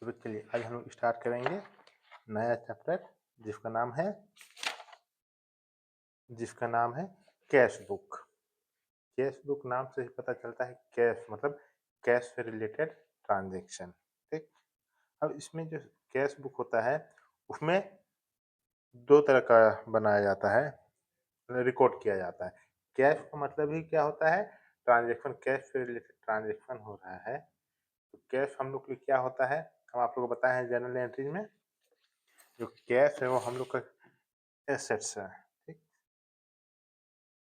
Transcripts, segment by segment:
तो चलिए आज हम लोग स्टार्ट करेंगे नया चैप्टर जिसका नाम है कैश बुक। कैश बुक नाम से ही पता चलता है कैश मतलब कैश से रिलेटेड ट्रांजैक्शन। ठीक। अब इसमें जो कैश बुक होता है उसमें दो तरह का बनाया जाता है, रिकॉर्ड किया जाता है। कैश का मतलब ही क्या होता है, ट्रांजैक्शन, कैश से रिलेटेड ट्रांजैक्शन हो रहा है। तो कैश हम लोग के लिए क्या होता है, हम आप लोग को बताए हैं जर्नल एंट्रीज में। जो कैश है वो हम लोग का एसेट्स है। ठीक।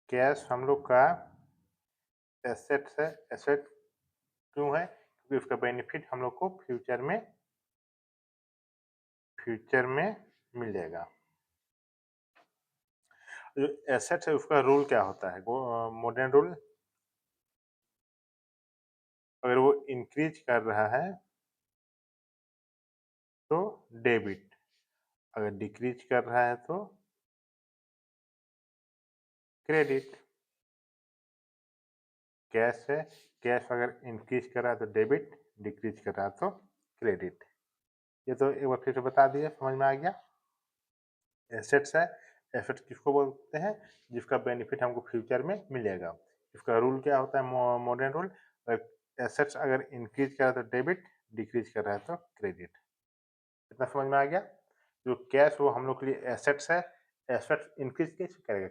कैश हम लोग का एसेट्स है। एसेट क्यों है, क्योंकि उसका बेनिफिट हम लोग को फ्यूचर में मिलेगा। जो एसेट है उसका रूल क्या होता है, वो मॉडर्न रूल, अगर वो इंक्रीज कर रहा है तो डेबिट, अगर डिक्रीज कर रहा है तो क्रेडिट। कैश है, कैश अगर इंक्रीज कर रहा है तो डेबिट, डिक्रीज कर रहा है तो क्रेडिट। ये तो एक बार फिर से बता दिए, समझ में आ गया। एसेट्स है, एसेट किसको बोलते हैं, जिसका बेनिफिट हमको फ्यूचर में मिलेगा। इसका रूल क्या होता है, मॉडर्न रूल, एसेट्स अगर इंक्रीज कर रहा है तो डेबिट, डिक्रीज कर रहा है तो क्रेडिट। इतना समझ में आ गया। जो कैश वो हम लोग के लिए एसेट्स है। एसेट्स इंक्रीज कैसे करेगा,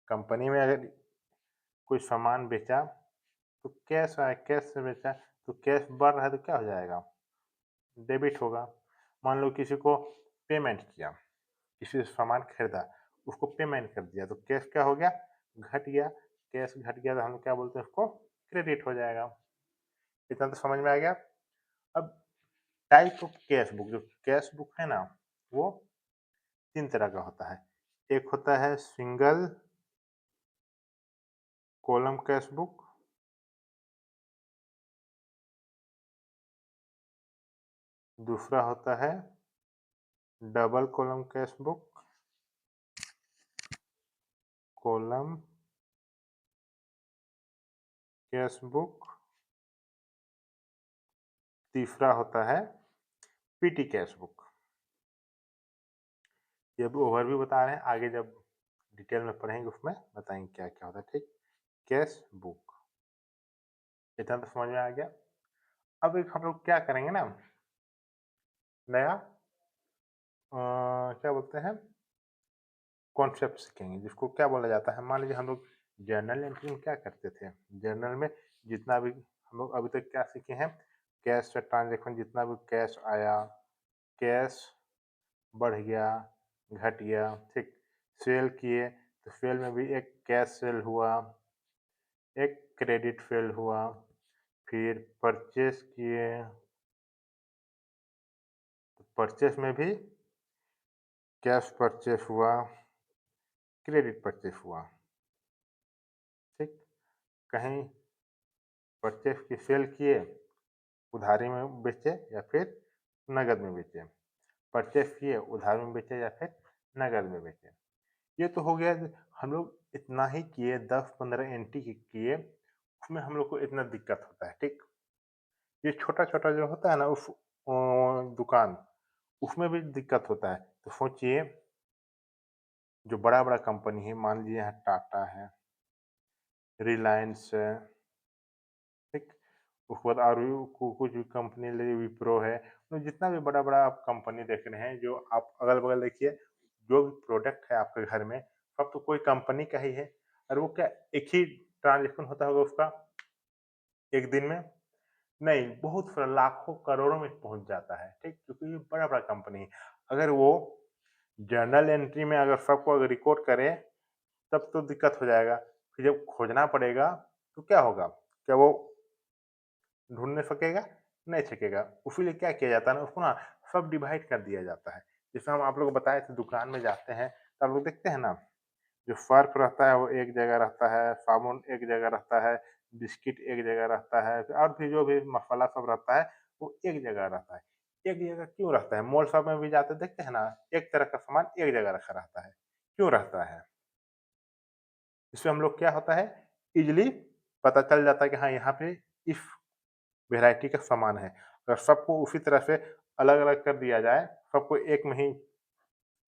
कंपनी में अगर कोई सामान बेचा तो कैश आया, कैश से बेचा तो कैश बढ़ रहा है तो क्या हो जाएगा, डेबिट होगा। मान लो किसी को पेमेंट किया, किसी से सामान खरीदा, उसको पेमेंट कर दिया तो कैश क्या हो गया, घट गया। कैश घट गया तो हम क्या बोलते हैं, उसको क्रेडिट हो जाएगा। इतना तो समझ में आ गया। अब टाइप ऑफ कैश बुक, जो कैश बुक है ना वो तीन तरह का होता है। एक होता है सिंगल कॉलम कैश बुक, दूसरा होता है double column cash book, column cash book, तीसरा होता है पीटी कैश बुक। ये भी ओवरव्यू बता रहे हैं, आगे जब डिटेल में पढ़ेंगे उसमें बताएंगे क्या क्या होता है। ठीक। कैश बुक, इतना तो समझ में आ गया। अब एक हम लोग क्या करेंगे ना, नया क्या बोलते हैं, कॉन्सेप्ट सीखेंगे, जिसको क्या बोला जाता है। मान लीजिए हम लोग जर्नल एंट्री में क्या करते थे, जर्नल में जितना भी हम लोग अभी तक क्या सीखे हैं, कैश से ट्रांजेक्शन, जितना भी कैश आया, कैश बढ़ गया, घट गया। ठीक। सेल किए तो सेल में भी एक कैश सेल हुआ, एक क्रेडिट सेल हुआ। फिर परचेस किए तो परचेस में भी कैश परचेस हुआ, क्रेडिट परचेस हुआ। ठीक। कहीं परचेस की सेल किए, उधारी में बेचे या फिर नगद में बेचे, परचेस किए उधारी में बेचे या फिर नगद में बेचे। ये तो हो गया। हम लोग इतना ही किए, 10-15 एंट्री किए, उसमें हम लोग को इतना दिक्कत होता है। ठीक। ये छोटा छोटा जो होता है ना उस दुकान, उसमें भी दिक्कत होता है। तो सोचिए जो बड़ा बड़ा कंपनी है, मान लीजिए यहाँ टाटा है, रिलायंस है। ठीक। उसके बाद और भी कुछ भी कंपनी ले, विप्रो है, तो जितना भी बड़ा बड़ा आप कंपनी देख रहे हैं, जो आप अगल बगल देखिए, जो भी प्रोडक्ट है आपके घर में सब तो कोई कंपनी का ही है। और वो क्या एक ही ट्रांजेक्शन होता होगा उसका एक दिन में, नहीं, बहुत सारा लाखों करोड़ों में पहुंच जाता है। ठीक। क्योंकि ये बड़ा बड़ा कंपनी है। अगर वो जर्नल एंट्री में अगर सबको अगर रिकॉर्ड करे तब तो दिक्कत हो जाएगा। फिर जब खोजना पड़ेगा तो क्या होगा, क्या वो ढूंढ नहीं सकेगा, नहीं सकेगा। इसीलिए क्या किया जाता है ना, उसको ना सब डिवाइड कर दिया जाता है। जैसे हम आप लोग को बताए थे, दुकान में जाते हैं तो आप लोग देखते हैं ना, जो सर्फ रहता है वो एक जगह रहता है, साबुन एक जगह रहता है, बिस्किट एक जगह रहता है, और भी जो भी मसाला सब रहता है वो एक जगह रहता है। एक जगह क्यों रहता है, मॉल सब में भी जाते देखते हैं ना, एक तरह का सामान एक जगह रखा रहता है, क्यों रहता है। इससे हम लोग क्या होता है, इजिली पता चल जाता है कि हाँ यहाँ पे इस वैरायटी का सामान है, अगर सबको उसी तरह से अलग-अलग कर दिया जाए, सबको एक में ही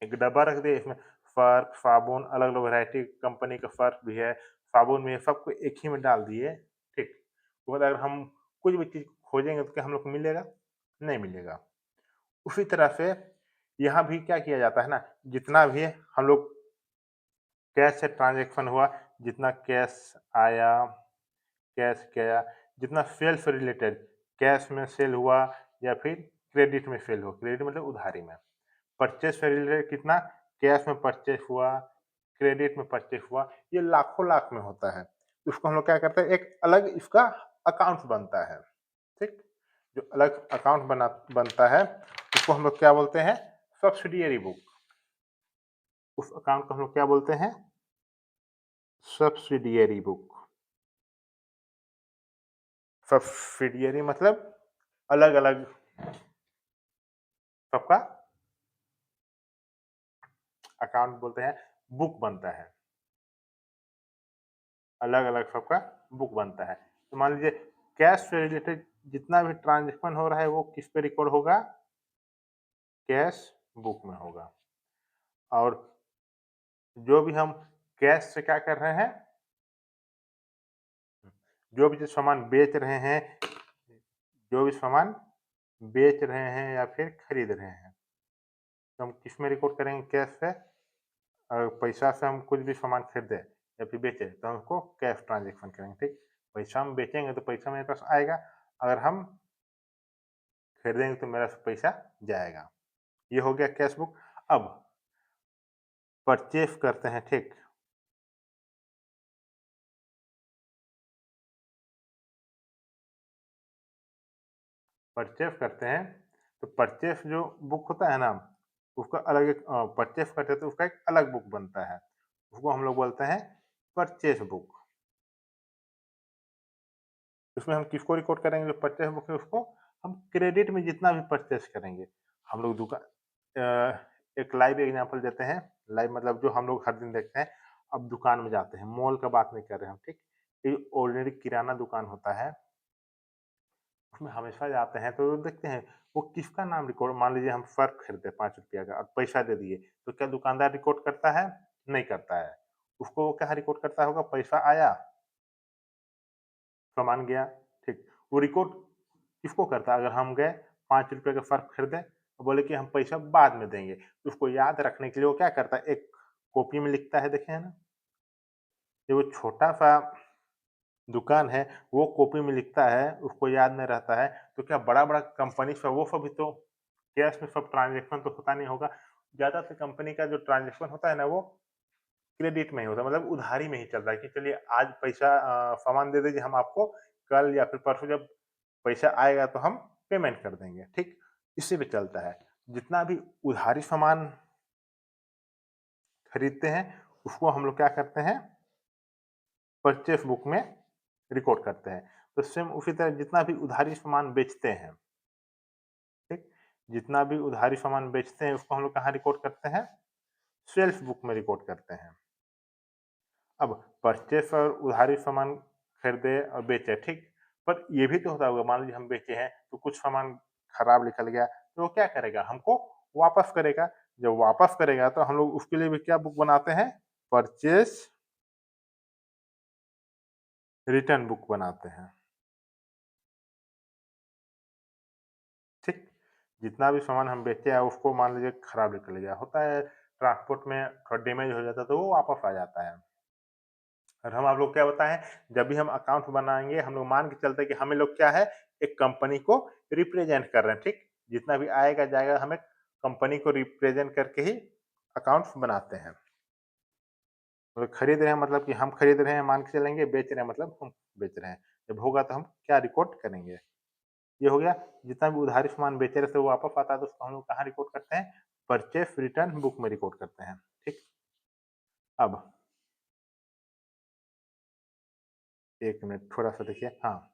एक डब्बा रख दिया, इसमें सर्फ़, साबुन, अलग-अलग वैरायटी कंपनी का सर्फ़ भी है, साबुन भी है, सबको एक ही में डाल दिए, ठीक। तो मतलब अगर हम कुछ भी चीज़ खोजेंगे तो क्या हम लोग को मिलेगा? नहीं मिलेगा। उसी तरह से यहाँ भी क्या किया जाता है ना, जितना भी हम लोग कैश से ट्रांज़ैक्शन हुआ, जितना कैश आया, कैश गया, जितना सेल से रिलेटेड कैश में सेल हुआ या फिर क्रेडिट में सेल हुआ, क्रेडिट मतलब उधारी में। परचेज़ से रिलेटेड कितना कैश में परचेज़ हुआ, क्रेडिट में परचेज़ हुआ, ये लाखों लाख में होता है। उसको हम लोग क्या करते हैं, एक अलग इसका अकाउंट बनता है, ठीक? जो अलग अकाउंट बनता है, उसको हम लोग क्या बोलते हैं? Subsidiary book. उस अकाउंट को हम लोग क्या बोलते हैं? Subsidiary book. सब्सिडियरी मतलब अलग-अलग सबका अकाउंट बोलते हैं, बुक बनता है। अलग-अलग सबका बुक बनता है। तो मान लीजिए कैश से रिलेटेड जितना भी ट्रांज़ैक्शन हो रहा है वो किस पे रिकॉर्ड होगा? कैश बुक में होगा। और जो भी हम कैश से क्या कर रहे हैं? जो भी जो सामान बेच रहे हैं, जो भी सामान बेच रहे हैं या फिर खरीद रहे हैं, तो हम किस में रिकॉर्ड करेंगे कैश से? पैसा से हम कुछ भी सामान खरीदें या फिर बेचें तो हम उसको कैश ट्रांज़ैक्शन करेंगे, ठीक? पैसा हम बेचेंगे तो पैसा मेरे पास आएगा, अगर हम खरीदेंगे तो मेरा पैसा जाएगा। ये हो गया कैश बुक। अब परचेज़ करते हैं, ठीक? परचेज़ करते हैं, तो परचेज़ जो बुक होता है ना, उसका अलग एक परचेज़ करते हैं तो उसका एक अलग बुक बनता है। उसको हम लोग बोलते हैं परचेज़ बुक। उसमें हम किसको रिकॉर्ड करेंगे? जो परचेज़ बुक है उसको हम क्रेडिट में जितना भी परचेज़ करेंगे, हम लोग एक लाइव एग्ज़ाम्पल देते हैं, लाइव मतलब जो हम लोग हर दिन देखते हैं। अब दुकान में जाते हैं, मॉल का बात नहीं कर रहे हैं हम, ठीक? ये ऑर्डिनरी किराना दुकान होता है, उसमें हमेशा जाते हैं तो देखते हैं वो किसका नाम रिकॉर्ड, मान लीजिए हम सर्फ़ खरीदे ₹5 का और पैसा दे दिए, तो क्या दुकानदार रिकॉर्ड करता है? नहीं करता है। उसको वो क्या रिकॉर्ड करता होगा? पैसा आया, सामान गया, ठीक। वो रिकॉर्ड किसको करता है? अगर हम गए ₹5 का सर्फ़ खरीदे और बोले कि हम पैसा बाद में देंगे, तो उसको याद रखने के लिए वो क्या करता है? एक कॉपी में लिखता है, देखे हैं ना? ये वो छोटा-सा दुकान है, वो कॉपी में लिखता है, उसको याद नहीं रहता है, तो क्या बड़ा-बड़ा कंपनी सब वो सब भी तो कैश में सब ट्रांज़ैक्शन तो होता नहीं होगा। ज़्यादातर कंपनी का जो ट्रांज़ैक्शन होता है ना, वो क्रेडिट में ही होता है, मतलब उधारी में ही चल रहा है कि चलिए आज पैसा सामान दे दीजिए, हम आपको कल या फिर परसों जब पैसा आएगा तो हम पेमेंट कर देंगे, ठीक? इसी पे चलता है। जितना भी उधारी सामान खरीदते हैं, उसको हम लोग क्या करते हैं? परचेज़ बुक में रिकॉर्ड करते हैं। तो सेम उसी तरह जितना भी उधारी सामान बेचते हैं, ठीक? जितना भी उधारी सामान बेचते हैं, उसको हम लोग कहाँ रिकॉर्ड करते हैं? सेल्स बुक में रिकॉर्ड करते हैं। अब परचेस और उधारी सामान खरीदे और बेचे, ठीक? पर ये भी तो होता होगा, मान लीजिए हम बेचे हैं, तो कुछ सामान खराब निकल गया, तो वो क्या करेगा? हमको वापस करेगा। जब वापस करेगा तो हम लोग उसके लिए भी क्या बुक बनाते हैं? परचेस रिटर्न बुक बनाते हैं, ठीक? जितना भी सामान हम बेचे हैं उसको मान लीजिए खराब निकल गया, होता है ट्रांसपोर्ट में थोड़ा डैमेज हो जाता है तो वो वापस आ जाता है। और हम आप लोग क्या होता है, जब भी हम अकाउंट बनाएँगे, हम लोग मान के चलते हैं कि हमें लोग क्या है, एक कंपनी को रिप्रेजेंट कर रहे हैं, ठीक? जितना भी आएगा-जाएगा हमें कंपनी को रिप्रेजेंट करके ही अकाउंट्स बनाते हैं। मतलब खरीद रहे हैं मतलब कि हम खरीद रहे हैं मान के चलेंगे, बेच रहे हैं मतलब हम बेच रहे हैं। जब होगा तो हम क्या रिकॉर्ड करेंगे। ये हो गया, जितना भी उधारी सामान बेचे रहते हैं वो वापस आता है तो उसको हम लोग कहाँ रिकॉर्ड करते हैं? परचेज़ रिटर्न बुक में रिकॉर्ड करते हैं, ठीक? अब 1 मिनट थोड़ा-सा देखिए, हाँ।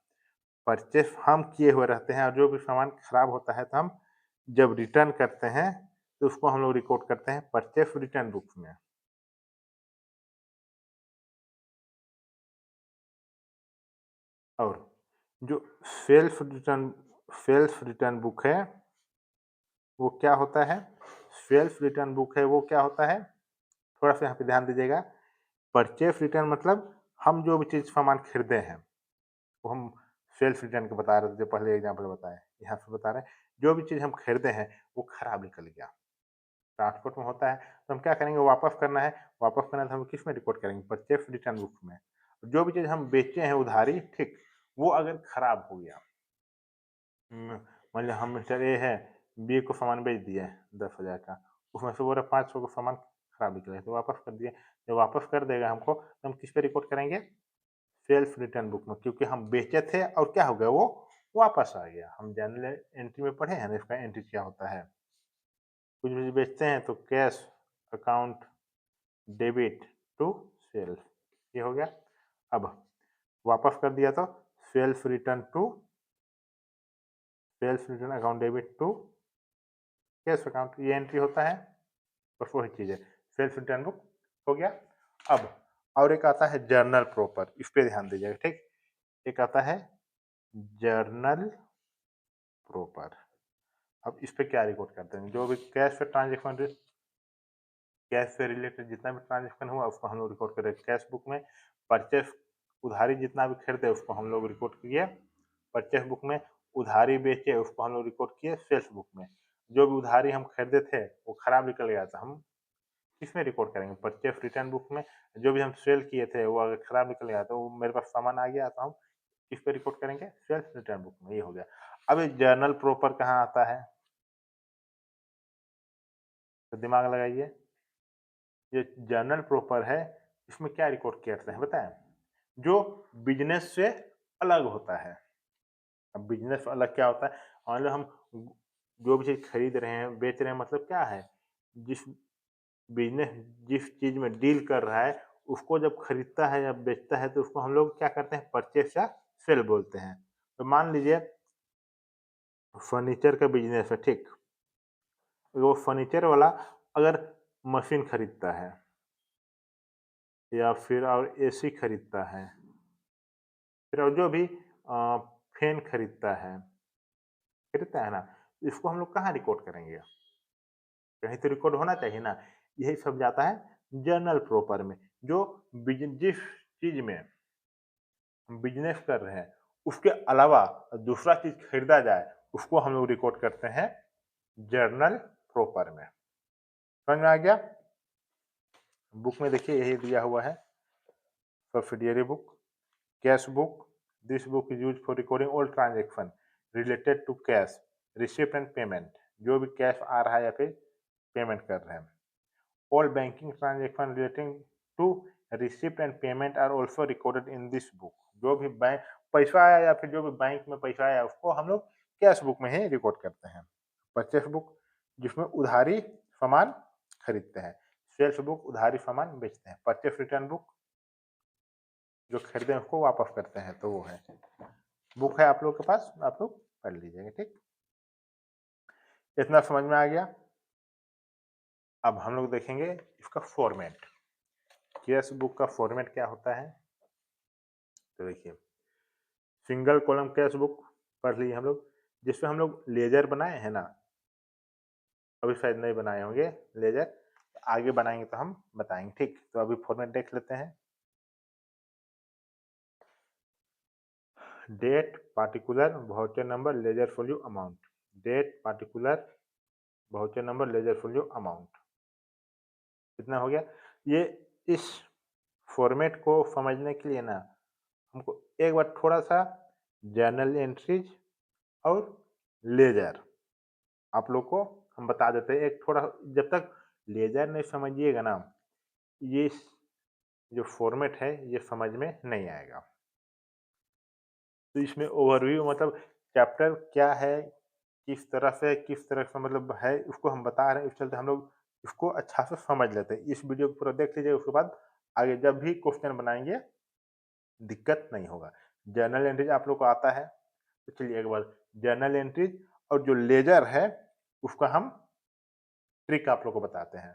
परचेस हम किए हुए रहते हैं और जो भी सामान खराब होता है तो हम जब रिटर्न करते हैं तो उसको हम लोग रिकॉर्ड करते हैं परचेस रिटर्न बुक में। और जो सेल्फ रिटर्न बुक है वो क्या होता है? सेल्फ रिटर्न बुक है वो क्या होता है? थोड़ा सा यहाँ पे ध्यान दीजिएगा। परचेस रिटर्न मतलब हम जो भी चीज़ सामान खरीदे हैं वो हम सेल्फ रिटर्न के बता रहे थे, जो पहले एग्जाम्पल बताए, यहाँ पे बता रहे हैं जो भी चीज़ हम खरीदे हैं वो खराब निकल गया। ट्रांसपोर्ट में होता है तो हम क्या करेंगे, वापस करना है। वापस करना है तो हम किस में रिकॉर्ड करेंगे? परचेस रिटर्न बुक में। जो भी चीज़ हम बेचे हैं उधारी, ठीक, वो अगर खराब हो गया, मान लिया हम मिस्टर ए है, बी को सामान बेच दिया 10,000 का, उसमें से बोला 500 का सामान खराब निकला है तो वापस कर दिया। जब वापस कर देगा हमको तो हम किस पे रिकॉर्ड करेंगे? सेल्फ रिटर्न बुक में, क्योंकि हम बेचे थे और क्या हो गया, वो वापस आ गया। हम जनरल एंट्री में पढ़े हैं ना इसका एंट्री क्या होता है। कुछ भी बेचते हैं तो cash account debit to self, ये हो गया। अब वापस कर दिया तो self return to self return account debit to cash account, ये एंट्री होता है। बस वही चीज़ है, सेल्फ रिटर्न बुक हो गया। अब और एक आता है जर्नल प्रॉपर, इस पे ध्यान दीजिएगा, ठीक। एक आता है जर्नल प्रॉपर। अब इस पे क्या रिकॉर्ड करते हैं? जो भी कैश से ट्रांजेक्शन, कैश से रिलेटेड जितना भी ट्रांजेक्शन हुआ उसको हम लोग रिकॉर्ड करें कैश बुक में। परचेस उधारी जितना भी खरीदे उसको हम लोग रिकॉर्ड किए परचेस बुक में। उधारी बेचे उसको हम लोग रिकॉर्ड किए सेल्स बुक में। जो भी उधारी हम खरीदे थे वो खराब निकल गया था, हम किसमें रिकॉर्ड करेंगे? परचेस रिटर्न बुक में। जो भी हम सेल किए थे वो अगर खराब निकल गया तो वो मेरे पास सामान आ गया तो हम किस पे रिकॉर्ड करेंगे? सेल्स रिटर्न बुक में। ये हो गया। अब ये जर्नल प्रॉपर कहाँ आता है? तो दिमाग लगाइए। ये जर्नल प्रॉपर है, इसमें क्या रिकॉर्ड करते हैं बताएं? जो बिजनेस से अलग होता है। अब बिजनेस अलग क्या होता है? मान लो हम जो भी चीज खरीद रहे हैं बेच रहे हैं, मतलब क्या है, जिस बिजनेस जिस चीज में डील कर रहा है उसको जब खरीदता है या बेचता है तो उसको हम लोग क्या करते हैं? परचेस या सेल बोलते हैं। तो मान लीजिए फर्नीचर का बिजनेस है, ठीक। वो फर्नीचर वाला अगर मशीन खरीदता है या फिर और एसी खरीदता है, फिर और जो भी फैन खरीदता है ना, इसको हम लोग कहाँ रिकॉर्ड करेंगे? कहीं तो रिकॉर्ड होना चाहिए ना। यही सब जाता है जर्नल प्रॉपर में। जो जिस चीज में हम बिजनेस कर रहे हैं उसके अलावा दूसरा चीज खरीदा जाए उसको हम लोग रिकॉर्ड करते हैं जर्नल प्रॉपर में। समझ में आ गया? बुक में देखिए यही दिया हुआ है, subsidiary book, cash book. This book is use for recording all transaction related to cash receipt and payment. जो भी कैश आ रहा है या फिर पेमेंट कर रहे हैं। All banking transaction relating to receipt and payment are also recorded in this book. जो भी बैंक पैसा आया या फिर जो भी बैंक में पैसा आया उसको हम लोग कैश बुक में ही रिकॉर्ड करते हैं। परचेस बुक जिसमें उधारी सामान खरीदते हैं। सेल्स बुक उधारी सामान बेचते हैं। परचेस रिटर्न बुक जो खरीदे उसको वापस करते हैं, तो वो है बुक है आप लोग के पास, आप लोग पढ़ लीजिएगा, ठीक। इतना समझ में आ गया। अब हम लोग देखेंगे इसका फॉर्मेट, कैश बुक का फॉर्मेट क्या होता है। तो देखिए सिंगल कॉलम कैश बुक पढ़ लिए हम लोग, जिसमें हम लोग लेजर बनाए हैं ना, अभी शायद नहीं बनाए होंगे लेजर, आगे बनाएंगे तो हम बताएंगे, ठीक। तो अभी फॉर्मेट देख लेते हैं। Date particular voucher number ledger value amount. Date particular voucher number ledger value amount, कितना हो गया? ये इस फॉर्मेट को समझने के लिए ना हमको एक बार थोड़ा सा जर्नल एंट्रीज और लेजर आप लोग को हम बता देते हैं। एक थोड़ा, जब तक लेजर नहीं समझिएगा ना ये जो फॉर्मेट है ये समझ में नहीं आएगा। तो इसमें ओवरव्यू मतलब चैप्टर क्या है, किस तरह से मतलब है उसको हम बता रहे हैं, इस चलते हम लोग इसको अच्छा से समझ लेते हैं। इस वीडियो को पूरा देख लीजिए, उसके बाद आगे जब भी क्वेश्चन बनाएंगे दिक्कत नहीं होगा। जर्नल एंट्रीज आप लोग को आता है तो चलिए एक बार जर्नल एंट्रीज और जो लेजर है उसका हम ट्रिक आप लोग को बताते हैं,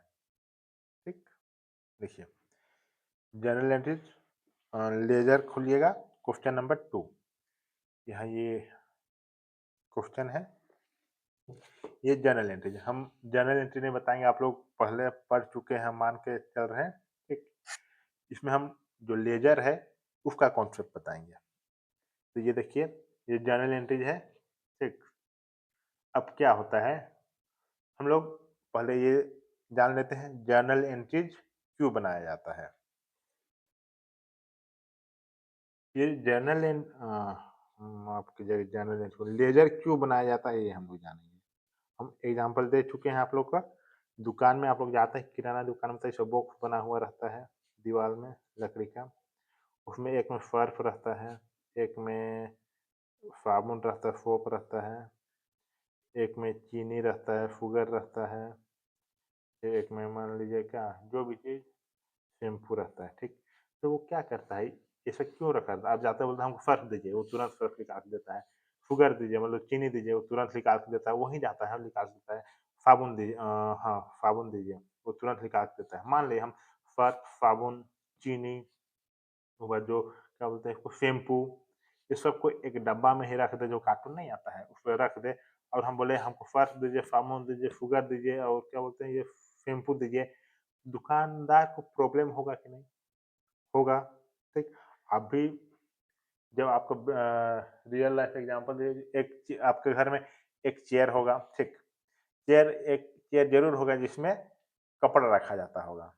ठीक। देखिए जर्नल एंट्रीज लेजर खोलिएगा, क्वेश्चन नंबर 2। यहाँ ये क्वेश्चन है, ये जर्नल एंट्री। हम जर्नल एंट्री नहीं बताएंगे, आप लोग पहले पढ़ चुके हैं, मान के चल रहे हैं, ठीक। इसमें हम जो लेजर है उसका कॉन्सेप्ट बताएंगे। तो ये देखिए, ये जर्नल एंट्रीज है, ठीक। अब क्या होता है, हम लोग पहले ये जान लेते हैं जर्नल एंट्रीज क्यों बनाया जाता है। ये जर्नल माफ कीजिएगा, जर्नल एंट्री लेजर क्यों बनाया जाता है ये हम लोग जानेंगे। हम एग्जांपल दे चुके हैं आप लोग का। दुकान में आप लोग जाते हैं, किराना दुकान में तो ऐसा बॉक्स बना हुआ रहता है दीवार में लकड़ी का। उसमें एक में सर्फ रहता है, एक में साबुन रहता है, सोप रहता है, एक में चीनी रहता है, शुगर रहता है, फिर एक में मान लीजिए क्या जो भी चीज़, शैम्पू रहता है, ठीक। तो वो क्या करता है, ऐसा क्यों रखा रहता है, आप जाते बोलते हैं हमको सर्फ दीजिए, वो तुरंत सर्फ निकाल के देता है। शुगर दीजिए मतलब चीनी दीजिए, वो तुरंत निकाल के देता है, वहीं जाता है निकाल के देता है। साबुन दीजिए, हाँ साबुन दीजिए, वो तुरंत निकाल के देता है। मान लिया हम सर्फ, साबुन, चीनी, वो बाद जो क्या बोलते हैं इसको, शैम्पू, ये सबको एक डब्बा में ही रख दे, जो कार्टून नहीं आता है उसमें रख दे, और हम बोले हमको सर्फ दीजिए, साबुन दीजिए, शुगर दीजिए, और क्या बोलते हैं ये शैम्पू दीजिए। दुकानदार को प्रॉब्लम होगा कि नहीं? होगा, ठीक। अभी जब आपको रियल लाइफ एग्जांपल दे, एक आपके घर में एक चेयर होगा, ठीक। एक चेयर जरूर होगा जिसमें कपड़ा रखा जाता होगा।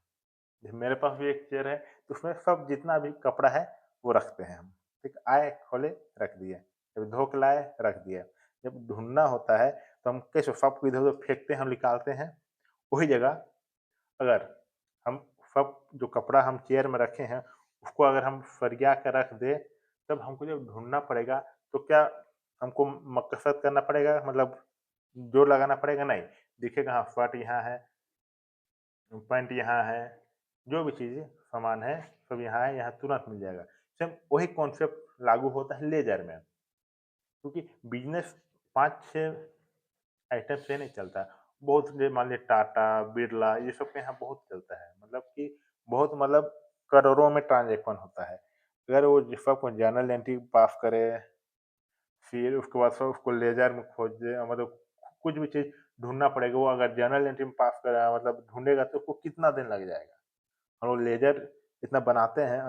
मेरे पास भी एक चेयर है, तो उसमें सब जितना भी कपड़ा है वो रखते हैं हम, ठीक। आए खोले रख दिए, जब धो के लाए रख दिए। जब ढूंढना होता है तो हम कैसे सबको इधर उधर फेंकते हैं, हम निकालते हैं। वही जगह अगर हम सब जो कपड़ा हम चेयर में रखे हैं उसको अगर हम सरिया के रख दे, तब हमको जब ढूंढना पड़ेगा तो क्या हमको कसरत करना पड़ेगा, मतलब जोर लगाना पड़ेगा? नहीं, दिखेगा हाँ शर्ट यहाँ है, पैंट यहाँ है, जो भी चीज़ सामान है सब यहाँ है, यहाँ तुरंत मिल जाएगा। सेम वही कॉन्सेप्ट लागू होता है लेजर में, क्योंकि बिजनेस 5-6 आइटम से नहीं चलता। बहुत से मान लीजिए टाटा, बिरला, ये सब के यहाँ बहुत चलता है, मतलब कि बहुत, मतलब करोड़ों में ट्रांज़ैक्शन होता है। अगर वो सब जर्नल एंट्री पास करे, फिर उसके बाद सब उसको लेज़र में खोजे, मतलब कुछ भी चीज़ ढूँढना पड़ेगा, वो अगर जर्नल एंट्री में पास करा मतलब ढूँढेगा तो उसको कितना दिन लग जाएगा। हम लोग लेज़र इतना बनाते हैं,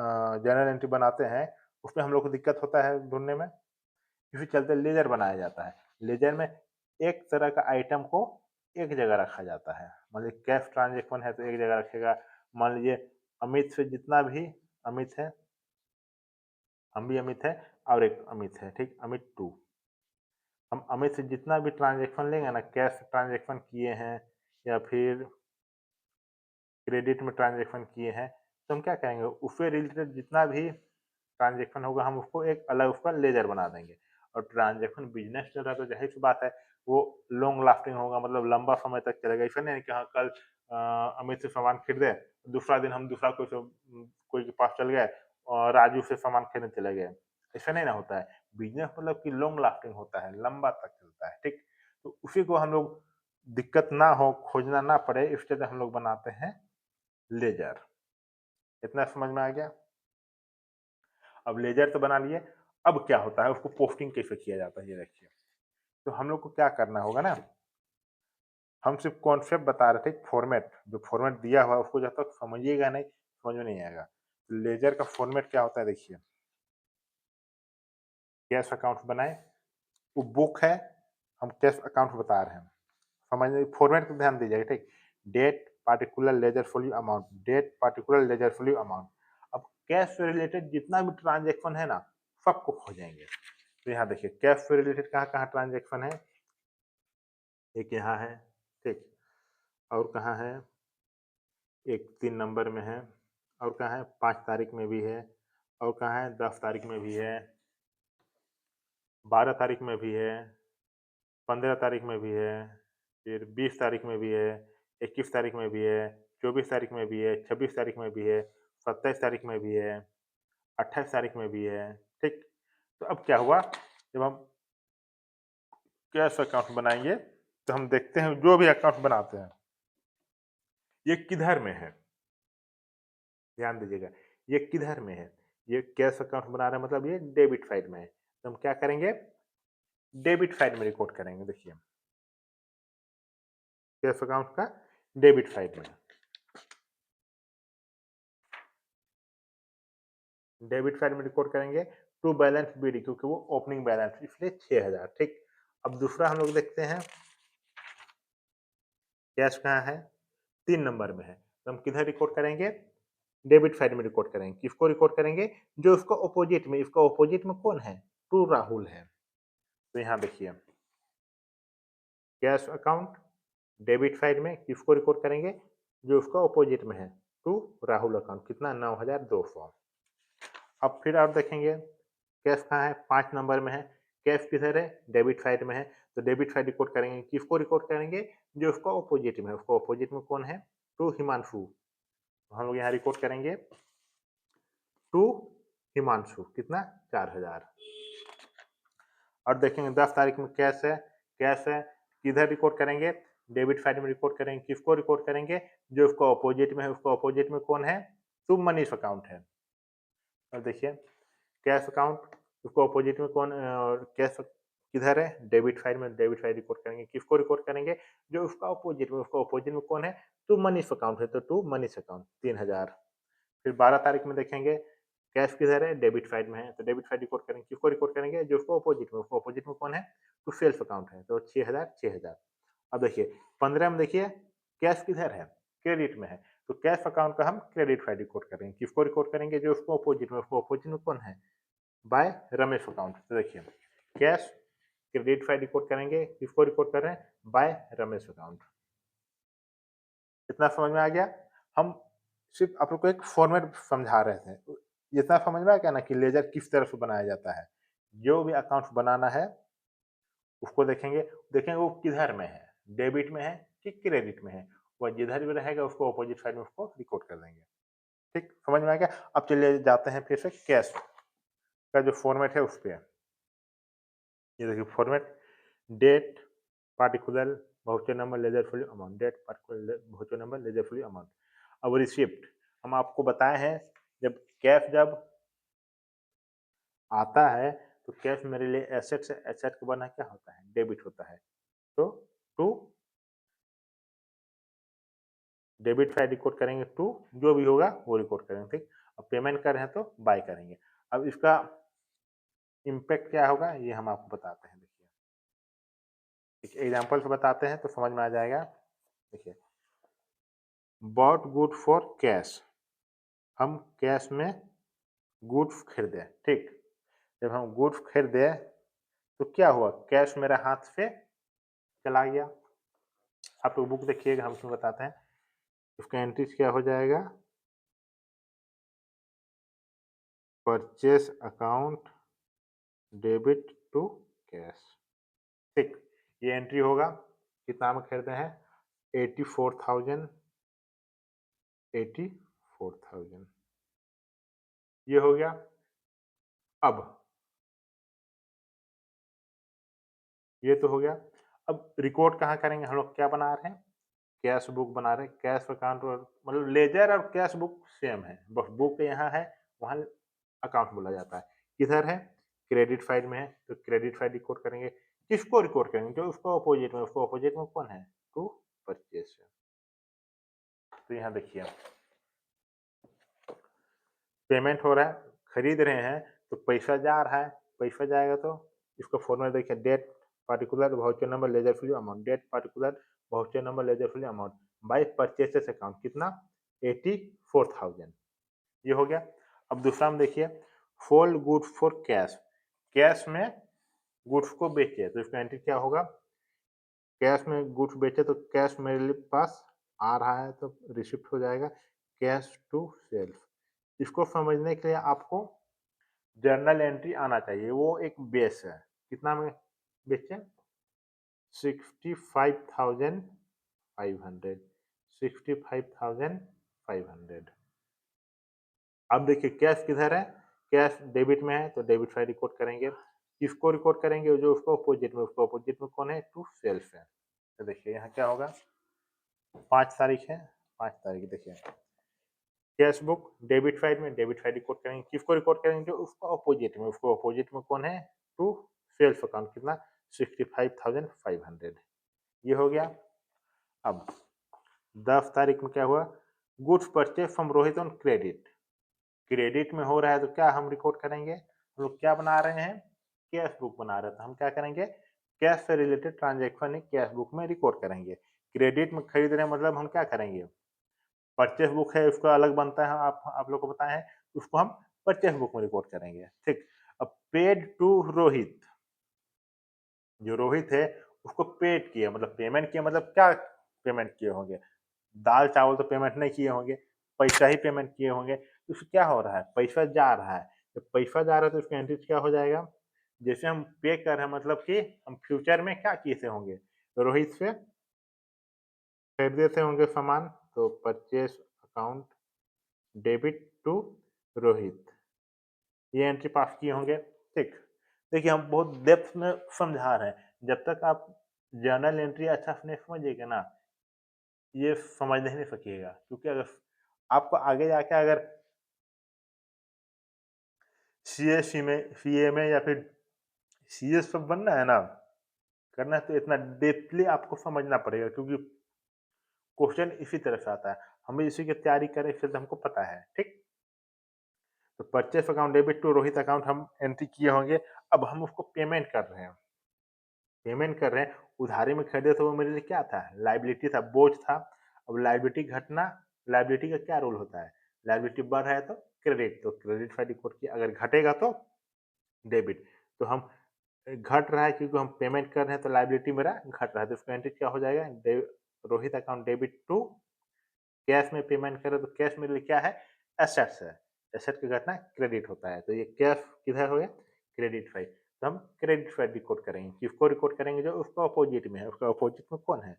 जर्नल एंट्री बनाते हैं, उसमें हम लोग को दिक्कत होता है ढूँढने में, इसी चलते लेज़र बनाया जाता है। लेज़र में एक तरह का आइटम को एक जगह रखा जाता है। मान लीजिए कैश ट्रांज़ैक्शन है तो एक जगह रखेगा। मान लीजिए अमित से जितना भी अमित है, हम भी अमित हैं और एक अमित है, ठीक? अमित 2। हम अमित से जितना भी ट्रांज़ैक्शन लेंगे ना, कैश ट्रांज़ैक्शन किए हैं या फिर क्रेडिट में ट्रांज़ैक्शन किए हैं, तो हम क्या करेंगे, उससे रिलेटेड जितना भी ट्रांज़ैक्शन होगा हम उसको एक अलग उसका लेजर बना देंगे। और ट्रांज़ैक्शन बिज़नेस चल रहा है तो ज़ाहिर-सी बात है वो लॉन्ग लास्टिंग होगा, मतलब लंबा समय तक चलेगा। ऐसा नहीं है कि हाँ, कल अमित से सामान खरीदे, दूसरा दिन हम दूसरा कोई के पास चल गए और राजू से सामान खरीदने चले गए। ऐसा नहीं ना होता है। बिज़नेस मतलब कि लॉन्ग लास्टिंग होता है, लंबा तक चलता है, ठीक? तो उसी को हम लोग दिक्कत ना हो, खोजना ना पड़े, इसके लिए हम लोग बनाते हैं लेजर। इतना समझ में आ गया? अब लेजर तो बना लिए, अब क्या होता है उसको पोस्टिंग कैसे किया जाता है ये देखिए। तो हम लोग को क्या करना होगा ना, हम सिर्फ कॉन्सेप्ट बता रहे थे, फॉर्मेट जो फॉर्मेट दिया हुआ है उसको जब तक समझिएगा नहीं, समझ में नहीं आएगा। लेजर का फॉर्मेट क्या होता है देखिए, कैश अकाउंट बनाए, वो बुक है, हम कैश अकाउंट बता रहे हैं, समझ फॉर्मेट पे ध्यान दीजिएगा, ठीक। Date particular ledger value amount, date particular ledger value amount. अब कैश से रिलेटेड जितना भी ट्रांजैक्शन है ना, सबको खोजेंगे। तो यहाँ देखिए कैश से रिलेटेड कहाँ कहाँ ट्रांजैक्शन है, एक यहाँ है, ठीक। और कहाँ है, एक 3 नंबर में है, और कहाँ है 5 तारीख में भी है, और कहाँ है 10 तारीख में भी है, 12 तारीख में भी है, 15 तारीख में भी है, फिर 20 तारीख में भी है, 21 तारीख में भी है, 24 तारीख में भी है, 26 तारीख में भी है, 27 तारीख में भी है, 28 तारीख में भी है, ठीक। तो अब क्या हुआ, जब हम कैश अकाउंट बनाएंगे तो हम देखते हैं जो भी अकाउंट बनाते हैं ये किधर में है, ध्यान दीजिएगा, ये किधर में है। ये कैश अकाउंट बना रहे हैं मतलब ये डेबिट साइड में है। तो हम क्या करेंगे, डेबिट साइड में रिकॉर्ड करेंगे। देखिए कैश अकाउंट का डेबिट साइड में, डेबिट साइड में रिकॉर्ड करेंगे टू बैलेंस बीडी, क्योंकि वो ओपनिंग बैलेंस इसलिए 6000। ठीक, अब दूसरा हम लोग देखते हैं कैश कहाँ है, 3 नंबर में है, तो हम किधर रिकॉर्ड करेंगे, डेबिट साइड में रिकॉर्ड करेंगे। किसको रिकॉर्ड करेंगे, जो उसका ऑपोजिट में, इसका ऑपोजिट में कौन है, टू राहुल है। तो यहाँ देखिए कैश अकाउंट डेबिट साइड में किसको रिकॉर्ड करेंगे, जो उसका ऑपोजिट में है, टू राहुल अकाउंट, कितना 9200। अब फिर आप देखेंगे कैश कहाँ है, 5 नंबर में है। कैश किधर है, डेबिट साइड में है, तो डेबिट साइड रिकॉर्ड करेंगे। किसको रिकॉर्ड करेंगे, जो उसका ऑपोजिट में है, उसका ऑपोजिट में कौन है, टू हिमांशु। तो हम लोग यहाँ रिकॉर्ड करेंगे टू हिमांशु, कितना 4000। और देखेंगे 10 तारीख में कैश है, कैश है, किधर रिकॉर्ड करेंगे, डेबिट साइड में रिकॉर्ड करेंगे। किसको रिकॉर्ड करेंगे, जो उसका ऑपोजिट में है, उसका ऑपोजिट में कौन है, टू मनीष अकाउंट है। और देखिए कैश अकाउंट, उसको ऑपोजिट में कौन, कैश किधर है, डेबिट साइड में, डेबिट साइड रिकॉर्ड करेंगे। किसको रिकॉर्ड करेंगे, जो उसका ऑपोजिट में, उसका ऑपोजिट में कौन है, टू मनीष अकाउंट है, तो टू मनीष अकाउंट 3000। फिर 12 तारीख में देखेंगे कैश किधर है, डेबिट साइड में है, तो डेबिट साइड रिकॉर्ड करेंगे। किसको रिकॉर्ड करेंगे, जो उसको ऑपोजिट में, उसको ऑपोजिट में कौन है, टू सेल्स अकाउंट है, तो 6000 6000। अब देखिए 15 में देखिए कैश किधर है, क्रेडिट में है, तो कैश अकाउंट का हम क्रेडिट साइड रिकॉर्ड करेंगे। किसको रिकॉर्ड करेंगे, जो उसको ऑपोजिट में, उसको ऑपोजिट में कौन है, बाय रमेश अकाउंट। तो देखिए कैश क्रेडिट साइड रिकॉर्ड करेंगे, किसको रिकॉर्ड कर रहे हैं, बाय रमेश अकाउंट। इतना समझ में आ गया। हम सिर्फ आप लोग को एक फॉर्मेट समझा रहे थे, इतना समझ में आ गया ना कि लेजर किस तरह से बनाया जाता है। जो भी अकाउंट बनाना है उसको देखेंगे, देखेंगे वो किधर में है, डेबिट में है कि क्रेडिट में है, वह जिधर भी रहेगा उसको अपोजिट साइड में उसको रिकॉर्ड कर देंगे। ठीक, समझ में आ गया। अब चलिए जाते हैं फिर से कैश का जो फॉर्मेट है उस पर। ये देखिए format, date particular voucher number ledger folio amount, date particular voucher number ledger folio amount. अब रिसिप्ट हम आपको बताए हैं, जब कैश जब आता है तो कैश मेरे लिए एसेट से, एसेट के बना क्या होता है, डेबिट होता है, तो टू डेबिट साइड रिकॉर्ड करेंगे, टू जो भी होगा वो रिकॉर्ड करेंगे। ठीक, अब पेमेंट कर रहे हैं तो बाय करेंगे। अब इसका इम्पैक्ट क्या होगा ये हम आपको बताते हैं। देखिए एक एग्जाम्पल से बताते हैं तो समझ में आ जाएगा। देखिए बॉट गुड फॉर कैश, हम कैश में गुड्स खरीदे। ठीक, जब हम गुड्स खरीदे तो क्या हुआ, कैश मेरे हाथ से चला गया। आप लोग बुक देखिएगा, हम इसमें बताते हैं। इसका एंट्रीज क्या हो जाएगा, purchase account debit to cash. ठीक, ये एंट्री होगा, कितना में खरीदे हैं, 84,000, 84,000 ये हो गया। अब ये तो हो गया। अब रिकॉर्ड कहाँ करेंगे, हम लोग क्या बना रहे हैं, कैश बुक बना रहे हैं। कैश अकाउंट और मतलब लेजर और कैश बुक सेम है, बस बुक यहाँ है, वहाँ अकाउंट बोला जाता है। किधर है, क्रेडिट साइड में है, तो क्रेडिट साइड रिकॉर्ड करेंगे। किसको रिकॉर्ड करेंगे, जो उसको अपोजिट में, उसको अपोजिट में कौन है, टू परचेस। तो यहाँ देखिए पेमेंट हो रहा है, खरीद रहे हैं तो पैसा जा रहा है, पैसा जाएगा तो इसको फॉर्मूला देखिए, date particular voucher number ledger free amount, date particular voucher number ledger free amount by purchases account, कितना 84,000 ये हो गया। अब दूसरा में देखिए sold goods for cash, cash में गुड्स को बेचे तो इसका एंट्री क्या होगा, कैश में गुड्स बेचे तो कैश मेरे पास आ रहा है तो रिसिप्ट हो जाएगा, कैश टू सेल्स। इसको समझने के लिए आपको जर्नल एंट्री आना चाहिए, वो एक बेस है। कितना में बेचे, 65,500, 65,500। अब देखिए कैश किधर है, कैश डेबिट में है तो डेबिट साइड रिकॉर्ड करेंगे। किसको रिकॉर्ड करेंगे, जो उसको अपोजिट में, उसको अपोजिट में कौन है, टू सेल्स है। तो देखिए यहाँ क्या होगा, 5 तारीख है, 5 तारीख देखिए कैश बुक डेबिट साइड में, डेबिट साइड रिकॉर्ड करेंगे। किसको रिकॉर्ड करेंगे, जो उसको अपोजिट में, उसको अपोजिट में कौन है, टू सेल्स अकाउंट कितना 65,500 ये हो गया। अब 10 तारीख में क्या हुआ, goods purchase from Rohit on credit. Credit में हो रहा है तो क्या हम रिकॉर्ड करेंगे, हम लोग क्या बना रहे हैं, कैश बुक बना रहे हैं, तो हम क्या करेंगे, कैश से रिलेटेड ट्रांजेक्शन एक कैश बुक में रिकॉर्ड करेंगे। क्रेडिट में खरीद रहे हैं मतलब हम क्या करेंगे, परचेस बुक है उसका अलग बनता है, आप लोग को पता है, उसको हम परचेस बुक में रिकॉर्ड करेंगे। ठीक, अब पेड टू रोहित, जो रोहित है उसको पेड किया मतलब पेमेंट किया मतलब क्या पेमेंट किए होंगे, दाल चावल तो पेमेंट नहीं किए होंगे, पैसा ही पेमेंट किए होंगे। तो उससे क्या हो रहा है, पैसा जा रहा है, जब पैसा जा रहा है तो उसका एंट्री क्या हो जाएगा, जैसे हम पे कर रहे हैं मतलब कि हम फ्यूचर में क्या किए से होंगे, रोहित से खरीदे से होंगे सामान, तो purchase account debit to Rohit, ये एंट्री पास किए होंगे। ठीक, देखिए हम बहुत डेप्थ में समझा रहे हैं, जब तक आप जर्नल एंट्री अच्छा से नहीं समझिएगा ना, ये समझ नहीं सकिएगा, क्योंकि अगर आपको आगे जाके अगर सीए में सीए में या फिर सीए सब बनना है ना, करना है, तो इतना डेप्थली आपको समझना पड़ेगा, क्योंकि क्वेश्चन इसी तरह से आता है, हम इसी की तैयारी करें इसलिए तो हमको पता है। ठीक, तो purchase account debit to Rohit account हम एंट्री किए होंगे। अब हम उसको पेमेंट कर रहे हैं, पेमेंट कर रहे हैं, उधारी में खरीदे तो वो मेरे लिए क्या था, लाइबिलिटी था, बोझ था। अब लाइबिलिटी घटना, लाइबिलिटी का क्या रूल होता है, लाइबिलिटी बढ़ रहा है तो क्रेडिट, तो क्रेडिट साइड रिकॉर्ड किया, अगर घटेगा तो डेबिट। तो हम घट रहा है क्योंकि हम पेमेंट कर रहे हैं तो लाइबिलिटी मेरा घट रहा है, तो उसका एंट्री क्या हो जाएगा, Rohit account debit to cash में पेमेंट करें तो कैश मेरे लिए क्या है, एसेट्स है, एसेट की घटना क्रेडिट होता है, तो ये कैश किधर हो गया, क्रेडिट साइड, तो हम क्रेडिट साइड रिकॉर्ड करेंगे, किसको रिकॉर्ड करेंगे, जो उसका अपोजिट में है, उसका अपोजिट में कौन है,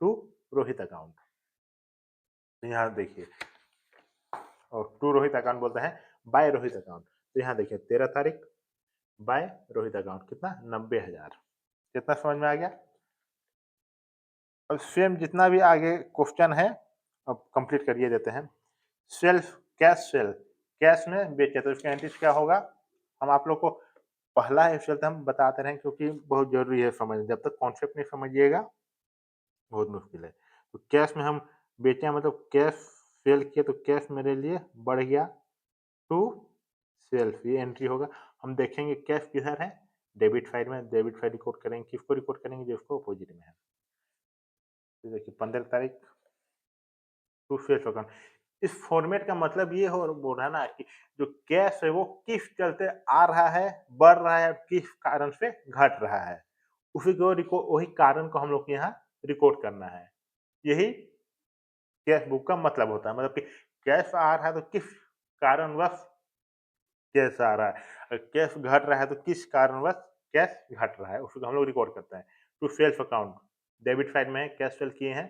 टू रोहित अकाउंट। तो यहाँ देखिए, और टू रोहित अकाउंट बोलते हैं बाय रोहित अकाउंट, तो यहाँ देखिए 13 तारीख बाय रोहित अकाउंट कितना 90,000, कितना समझ में आ गया। अब सेम जितना भी आगे क्वेश्चन है अब कंप्लीट करिए देते हैं। सेल्फ कैश सेल, कैश में बेचे तो इसका एंट्री क्या होगा, हम आप लोग को पहला है चलते हम बताते रहें क्योंकि बहुत जरूरी है समझ, जब तक कॉन्सेप्ट नहीं समझिएगा बहुत मुश्किल है। तो कैश में हम बेचे मतलब कैश सेल किए तो कैश मेरे लिए बढ़ गया टू सेल्फ, ये एंट्री होगा। हम देखेंगे कैश किधर है, डेबिट साइड में, डेबिट साइड रिकॉर्ड करेंगे, किसको रिकॉर्ड करेंगे, जो उसको अपोजिट में है। तो देखिए 15 तारीख टू सेल्फ अकाउंट, इस फॉर्मेट का मतलब ये हो बोल रहा है ना कि जो कैश है वो किस चलते आ रहा है, बढ़ रहा है, किस कारण से घट रहा है, उसी को वही कारण को हम लोग यहाँ रिकॉर्ड करना है। यही कैश बुक का मतलब होता है, मतलब कि कैश आ रहा है तो किस कारणवश कैश आ रहा है, कैश घट रहा है तो किस कारणवश कैश घट रहा है, उसको हम लोग रिकॉर्ड करते हैं। To self account, debit side में है, कैश सेल किए हैं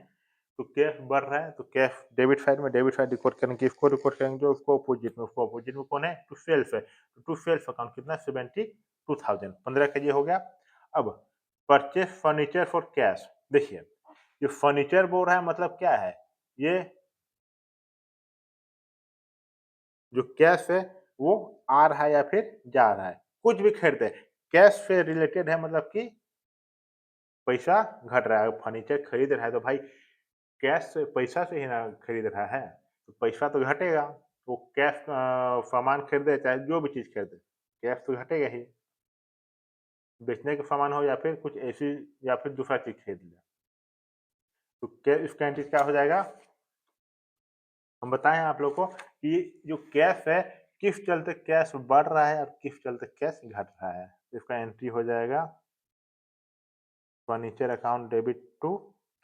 तो कैश बढ़ रहा है तो कैश डेबिट साइड में, डेबिट साइड रिकॉर्ड करेंगे, किसको रिकॉर्ड करेंगे, जो उसको अपोजिट में, उसको अपोजिट में कौन है, टू सेल्फ है, तो टू सेल्फ अकाउंट कितना 72,000, 15 का ये हो गया। अब परचेस फर्नीचर फॉर कैश, देखिए ये फर्नीचर बोल रहा है मतलब क्या है, ये जो कैश है वो आ रहा है या फिर जा रहा है, कुछ भी खरीदे कैश से रिलेटेड है, मतलब कि पैसा घट रहा है, फर्नीचर खरीद रहा है तो भाई कैश से, पैसा से ही ना खरीद रहा है, तो पैसा तो घटेगा, वो कैश सामान खरीदे चाहे जो भी चीज़ खरीदे, कैश तो घटेगा ही, बेचने का सामान हो या फिर कुछ ऐसी या फिर दूसरा चीज़ खरीद लिया, तो कै इसका एंट्री क्या हो जाएगा, हम बताएँ आप लोग को कि जो कैश है, किस चलते कैश बढ़ रहा है और किस चलते कैश घट रहा है, इसका एंट्री हो जाएगा furniture account debit to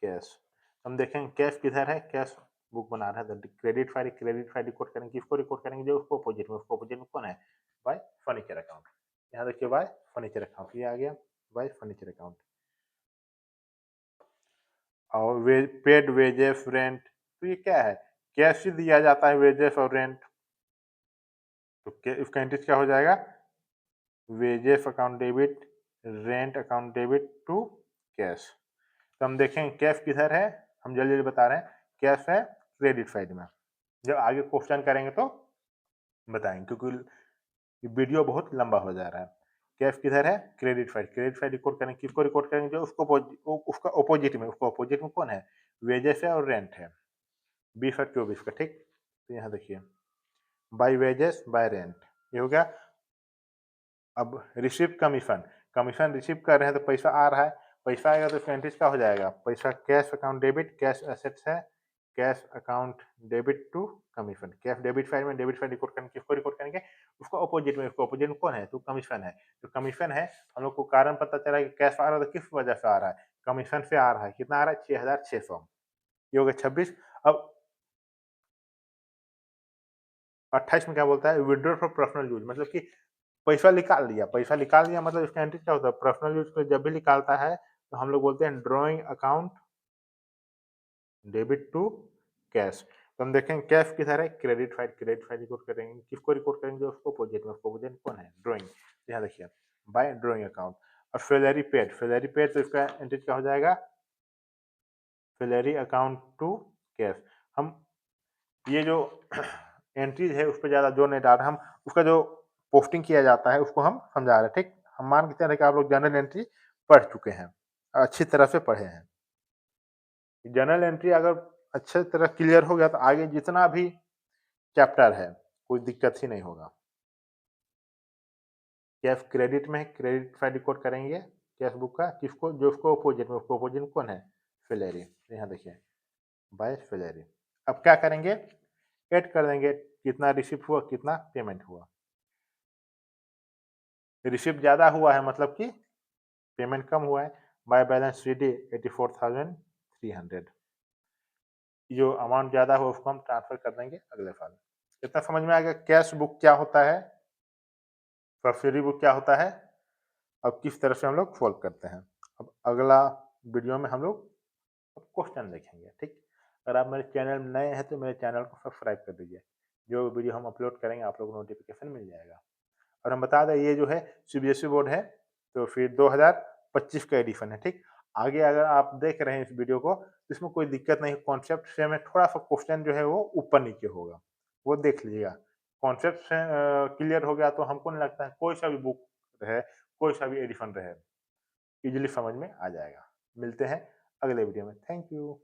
cash. हम देखेंगे कैश किधर है, कैश बुक बना रहा है तो क्रेडिट फाइल रिकॉर्ड करेंगे, किसको रिकॉर्ड करेंगे, जो उसको अपोजिट में, उसको अपोजिट में कौन है, बाय फर्नीचर अकाउंट, यहाँ देखिए बाय फर्नीचर अकाउंट, ये आ गया बाय फर्नीचर अकाउंट। और पेड वेजेस रेंट, तो ये क्या है, कैश ही दिया जाता है वेजेस और रेंट, तो इसका एंट्री क्या हो जाएगा, wages account debit, rent account debit to cash. तो हम देखेंगे कैश किधर है, हम जल्दी जल्दी बता रहे हैं, कैश है क्रेडिट साइड में, जब आगे क्वेश्चन करेंगे तो बताएंगे क्योंकि वीडियो बहुत लंबा हो जा रहा है। कैश किधर है, credit file. Credit file record करेंगे, किसको रिकॉर्ड करेंगे, जो उसका अपोजिट में कौन है, वेजेस है और रेंट है, 20 और 24 का, ठीक। तो यहाँ देखिए बाय वेजेस बाय रेंट, ये हो गया। अब रिसीव कमीशन, कमीशन रिसीव कर रहे हैं तो पैसा आ रहा है, पैसा आएगा तो इसका एंट्रीज क्या हो जाएगा, पैसा cash account debit, cash assets है, cash account debit to commission. Cash debit file में डेबिट फाइल रिकॉर्ड करेंगे, किसको रिकॉर्ड करेंगे, उसको अपोजिट में कौन है, तो कमीशन है। तो कमीशन है, हम लोग को कारण पता चला कि कैश आ रहा है तो किस वजह से आ रहा है, कमीशन से आ रहा है। कितना आ रहा है, 6,600। ये हो गया 26। अब 28 में क्या बोलता है, विड्रॉ फॉर पर्सनल यूज, मतलब कि पैसा निकाल लिया, पैसा निकाल लिया मतलब इसका एंट्री क्या होता है, पर्सनल यूज पे जब भी निकालता है तो हम लोग बोलते हैं drawing account debit to cash. तो हम देखेंगे कैश किधर है, क्रेडिट फाइल रिकॉर्ड करेंगे, किसको रिकॉर्ड करेंगे, उसको अपोजिट कौन है, ड्रॉइंग। यहाँ देखिए बाय ड्रॉइंग अकाउंट। और सैलरी पेड तो इसका एंट्री क्या हो जाएगा, सैलरी अकाउंट टू कैश। हम ये जो एंट्रीज है उस पर ज़्यादा जोर नहीं डाल रहे हम, उसका जो पोस्टिंग किया जाता है उसको हम समझा रहे हैं, ठीक। हम मान के चल कि आप लोग जनरल एंट्री पढ़ चुके हैं, अच्छी तरह से पढ़े हैं। जनरल एंट्री अगर अच्छे तरह क्लियर हो गया तो आगे जितना भी चैप्टर है कोई दिक्कत ही नहीं होगा। कैश क्रेडिट में क्रेडिट फाइल रिकॉर्ड करेंगे कैश बुक का, किसको, जो उसको अपोजिट में कौन है, सैलरी। यहाँ देखिए बाय सैलरी। अब क्या करेंगे, ऐड कर देंगे कितना रिसीव हुआ, कितना पेमेंट हुआ। रिसीव ज़्यादा हुआ है मतलब कि पेमेंट कम हुआ है, बाय बैलेंस CD 84,300। जो अमाउंट ज़्यादा हुआ उसको हम ट्रांसफर कर देंगे अगले साल। इतना समझ में आ गया कैश बुक क्या होता है, सब्सिडी बुक क्या होता है, अब किस तरह से हम लोग सॉल्व करते हैं। अब अगला वीडियो में हम लोग क्वेश्चन देखेंगे, ठीक। अगर आप मेरे चैनल में नए हैं तो मेरे चैनल को सब्सक्राइब कर दीजिए, जो वीडियो हम अपलोड करेंगे आप लोग को नोटिफिकेशन मिल जाएगा। और हम बता दें ये जो है CBSE बोर्ड है, तो फिर 2025 का एडिशन है, ठीक। आगे अगर आप देख रहे हैं इस वीडियो को तो इसमें कोई दिक्कत नहीं, कॉन्सेप्ट से में थोड़ा सा क्वेश्चन जो है वो ऊपर नीचे होगा, वो देख लीजिएगा। कॉन्सेप्ट से क्लियर हो गया तो हमको नहीं लगता है कोई सा भी बुक रहे, कोई सा भी एडिशन रहे, इजीली समझ में आ जाएगा। मिलते हैं अगले वीडियो में, थैंक यू।